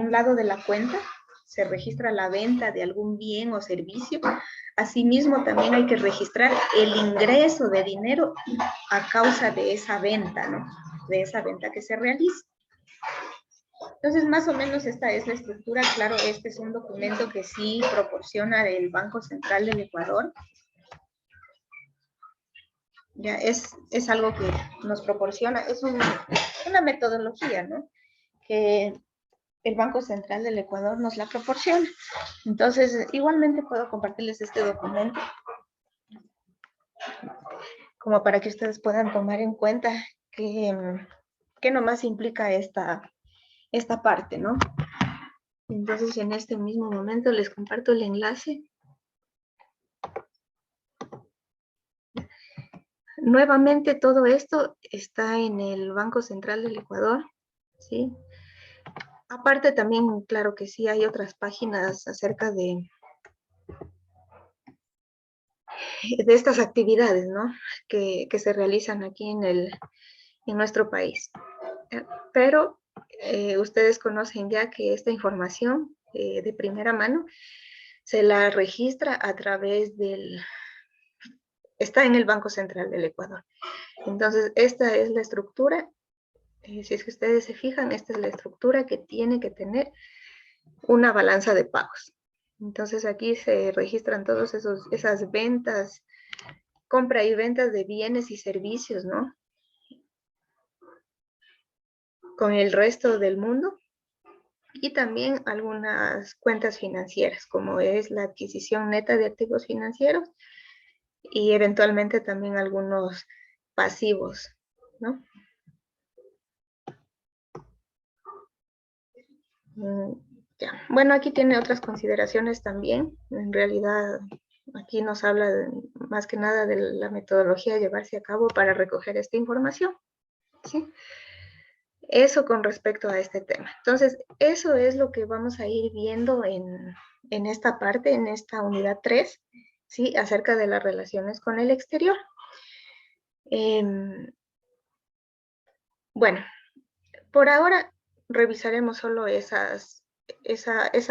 un lado de la cuenta se registra la venta de algún bien o servicio. Asimismo, también hay que registrar el ingreso de dinero a causa de esa venta, ¿no? De esa venta que se realiza. Entonces, más o menos esta es la estructura. Claro, este es un documento que sí proporciona el Banco Central del Ecuador. Ya es algo que nos proporciona, es una metodología, ¿no? Que el Banco Central del Ecuador nos la proporciona. Entonces, igualmente puedo compartirles este documento como para que ustedes puedan tomar en cuenta que nomás implica esta parte, ¿no? Entonces, en este mismo momento les comparto el enlace. Nuevamente, todo esto está en el Banco Central del Ecuador, ¿sí? Aparte también, claro que sí, hay otras páginas acerca de estas actividades, ¿no? Que se realizan aquí en nuestro país. Pero ustedes conocen ya que esta información de primera mano se la registra a través está en el Banco Central del Ecuador. Entonces, esta es la estructura. Si es que ustedes se fijan, esta es la estructura que tiene que tener una balanza de pagos. Entonces, aquí se registran todas esas ventas, compra y ventas de bienes y servicios, ¿no? Con el resto del mundo. Y también algunas cuentas financieras, como es la adquisición neta de activos financieros y eventualmente también algunos pasivos, ¿no? Ya. Bueno, aquí tiene otras consideraciones también. En realidad, aquí nos habla más que nada de la metodología a llevarse a cabo para recoger esta información, ¿sí? Eso con respecto a este tema. Entonces, eso es lo que vamos a ir viendo en esta parte, en esta unidad 3, ¿sí? Acerca de las relaciones con el exterior. Bueno, por ahora revisaremos solo esa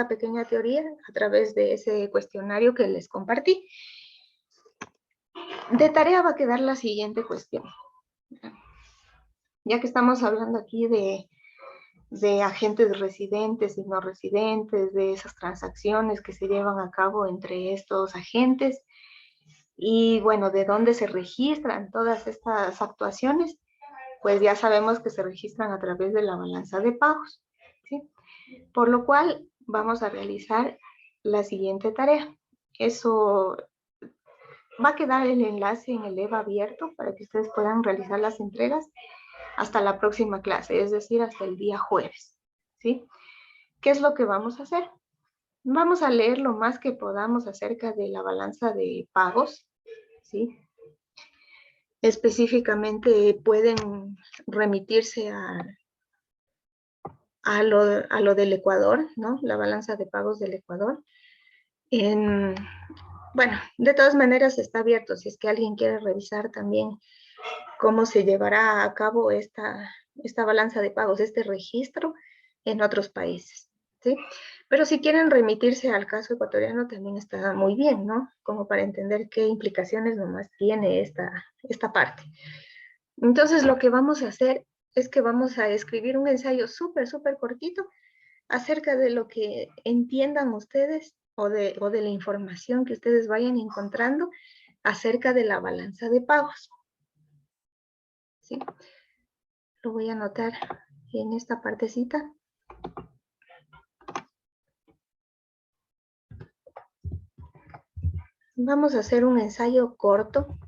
pequeña teoría a través de ese cuestionario que les compartí. De tarea va a quedar la siguiente cuestión. Ya que estamos hablando aquí de agentes residentes y no residentes, de esas transacciones que se llevan a cabo entre estos agentes y bueno, de dónde se registran todas estas actuaciones, pues ya sabemos que se registran a través de la balanza de pagos, ¿sí? Por lo cual vamos a realizar la siguiente tarea. Eso va a quedar el enlace en el EVA abierto para que ustedes puedan realizar las entregas hasta la próxima clase, es decir, hasta el día jueves, ¿sí? ¿Qué es lo que vamos a hacer? Vamos a leer lo más que podamos acerca de la balanza de pagos, ¿sí? Específicamente pueden remitirse a lo del Ecuador, ¿no? La balanza de pagos del Ecuador. Bueno, de todas maneras está abierto, si es que alguien quiere revisar también cómo se llevará a cabo esta balanza de pagos, este registro en otros países, ¿sí? Pero si quieren remitirse al caso ecuatoriano también está muy bien, ¿no? Como para entender qué implicaciones nomás tiene esta parte. Entonces, lo que vamos a hacer es que vamos a escribir un ensayo súper cortito acerca de lo que entiendan ustedes o de la información que ustedes vayan encontrando acerca de la balanza de pagos. ¿Sí? Lo voy a anotar en esta partecita. Vamos a hacer un ensayo corto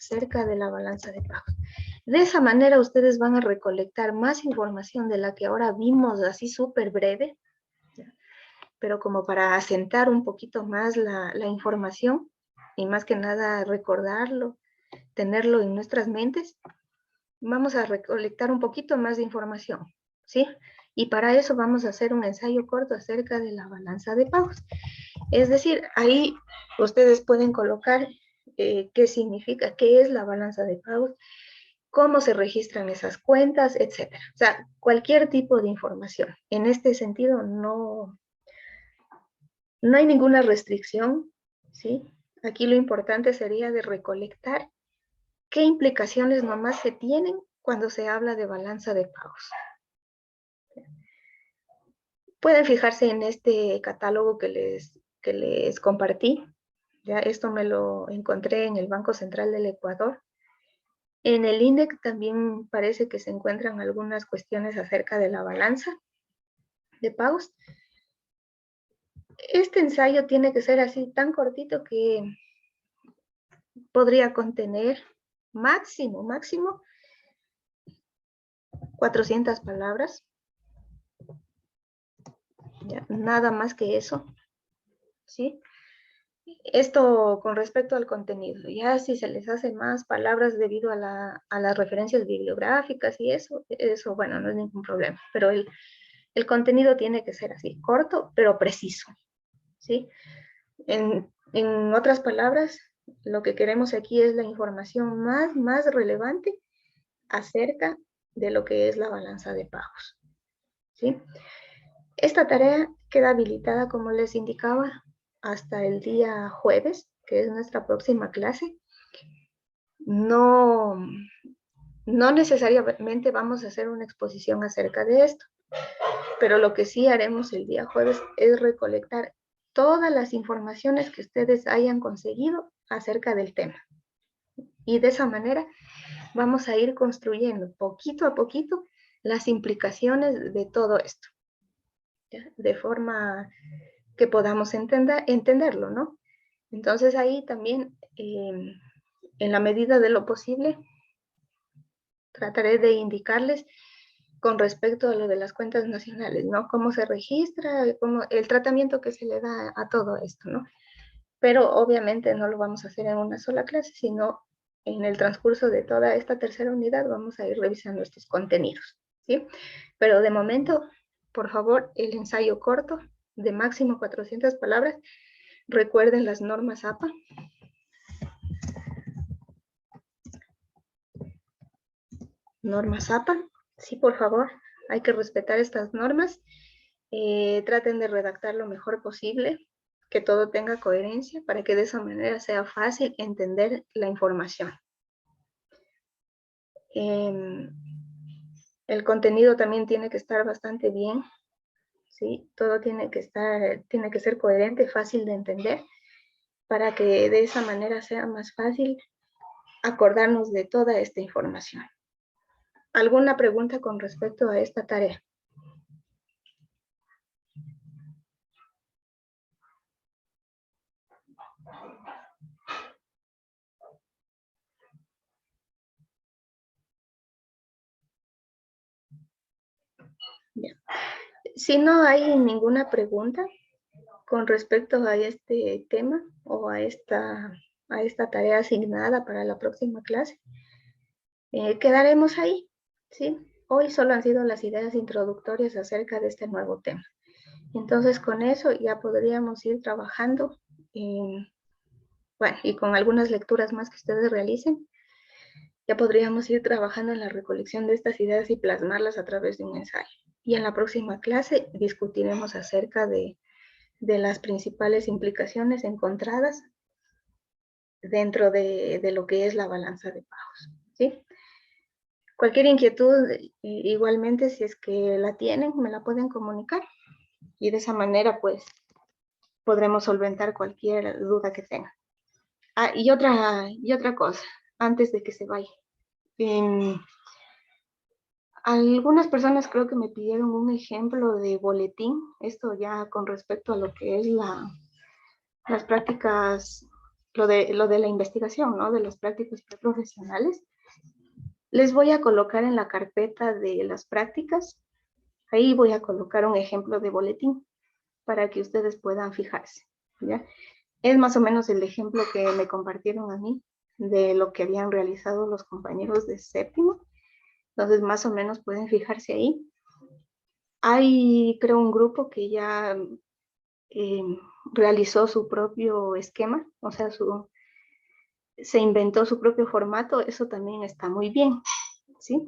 acerca de la balanza de pagos. De esa manera ustedes van a recolectar más información de la que ahora vimos así súper breve, ¿ya? Pero como para asentar un poquito más la información y más que nada recordarlo, tenerlo en nuestras mentes, vamos a recolectar un poquito más de información, ¿sí? Y para eso vamos a hacer un ensayo corto acerca de la balanza de pagos. Es decir, ahí ustedes pueden colocar qué significa, qué es la balanza de pagos, cómo se registran esas cuentas, etcétera. O sea, cualquier tipo de información. En este sentido, no hay ninguna restricción, ¿sí? Aquí lo importante sería de recolectar qué implicaciones nomás se tienen cuando se habla de balanza de pagos. Pueden fijarse en este catálogo que les compartí. Ya esto me lo encontré en el Banco Central del Ecuador. En el INDEC también parece que se encuentran algunas cuestiones acerca de la balanza de pagos. Este ensayo tiene que ser así tan cortito que podría contener máximo 400 palabras. Ya, nada más que eso, ¿sí? Esto con respecto al contenido. Ya si se les hace más palabras debido a las referencias bibliográficas y eso, bueno, no es ningún problema. Pero el contenido tiene que ser así, corto, pero preciso, ¿sí? En otras palabras, lo que queremos aquí es la información más relevante acerca de lo que es la balanza de pagos, ¿sí? Esta tarea queda habilitada, como les indicaba, hasta el día jueves, que es nuestra próxima clase. No necesariamente vamos a hacer una exposición acerca de esto, pero lo que sí haremos el día jueves es recolectar todas las informaciones que ustedes hayan conseguido acerca del tema. Y de esa manera vamos a ir construyendo poquito a poquito las implicaciones de todo esto, ¿ya? De forma que podamos entenderlo, ¿no? Entonces ahí también, en la medida de lo posible, trataré de indicarles con respecto a lo de las cuentas nacionales, ¿no? Cómo se registra, el tratamiento que se le da a todo esto, ¿no? Pero obviamente no lo vamos a hacer en una sola clase, sino en el transcurso de toda esta tercera unidad vamos a ir revisando estos contenidos, ¿sí? Pero de momento, por favor, el ensayo corto de máximo 400 palabras. Recuerden las normas APA. Normas APA. Sí, por favor, hay que respetar estas normas. Traten de redactar lo mejor posible, que todo tenga coherencia para que de esa manera sea fácil entender la información. El contenido también tiene que estar bastante bien, ¿sí? Todo tiene que ser coherente, fácil de entender, para que de esa manera sea más fácil acordarnos de toda esta información. ¿Alguna pregunta con respecto a esta tarea? Bien. Si no hay ninguna pregunta con respecto a este tema o a esta tarea asignada para la próxima clase, quedaremos ahí, ¿sí? Hoy solo han sido las ideas introductorias acerca de este nuevo tema. Entonces, con eso ya podríamos ir trabajando, bueno, y con algunas lecturas más que ustedes realicen, ya podríamos ir trabajando en la recolección de estas ideas y plasmarlas a través de un ensayo. Y en la próxima clase discutiremos acerca de las principales implicaciones encontradas dentro de lo que es la balanza de pagos, ¿sí? Cualquier inquietud, igualmente, si es que la tienen, me la pueden comunicar. Y de esa manera, pues, podremos solventar cualquier duda que tengan. Ah, y otra cosa, antes de que se vaya. Algunas personas creo que me pidieron un ejemplo de boletín, esto ya con respecto a lo que es las prácticas lo de la investigación, ¿no? De las prácticas preprofesionales. Les voy a colocar en la carpeta de las prácticas, ahí voy a colocar un ejemplo de boletín para que ustedes puedan fijarse, ¿ya? Es más o menos el ejemplo que me compartieron a mí de lo que habían realizado los compañeros de séptimo. Entonces, más o menos pueden fijarse ahí. Hay, creo, un grupo que ya realizó su propio esquema, o sea, se inventó su propio formato, eso también está muy bien, ¿sí?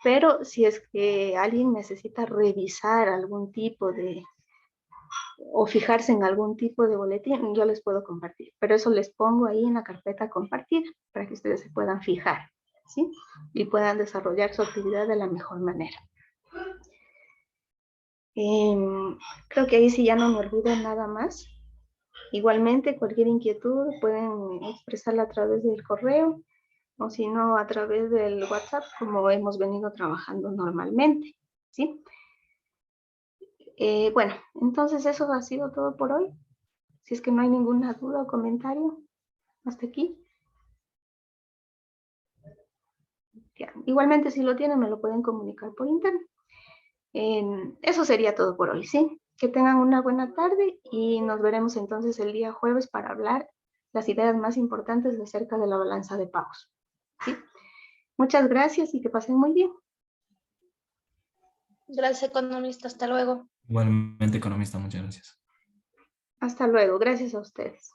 Pero si es que alguien necesita revisar algún tipo de, o fijarse en algún tipo de boletín, yo les puedo compartir, pero eso les pongo ahí en la carpeta compartida para que ustedes se puedan fijar, ¿sí? Y puedan desarrollar su actividad de la mejor manera. Creo que ahí sí ya no me olvido nada más. Igualmente, cualquier inquietud pueden expresarla a través del correo o si no, a través del WhatsApp, como hemos venido trabajando normalmente, ¿sí? Bueno, entonces eso ha sido todo por hoy. Si es que no hay ninguna duda o comentario, hasta aquí. Ya. Igualmente, si lo tienen, me lo pueden comunicar por internet. Eso sería todo por hoy, ¿sí? Que tengan una buena tarde y nos veremos entonces el día jueves para hablar las ideas más importantes acerca de la balanza de pagos, ¿sí? Muchas gracias y que pasen muy bien. Gracias, economista. Hasta luego. Igualmente, economista, muchas gracias. Hasta luego. Gracias a ustedes.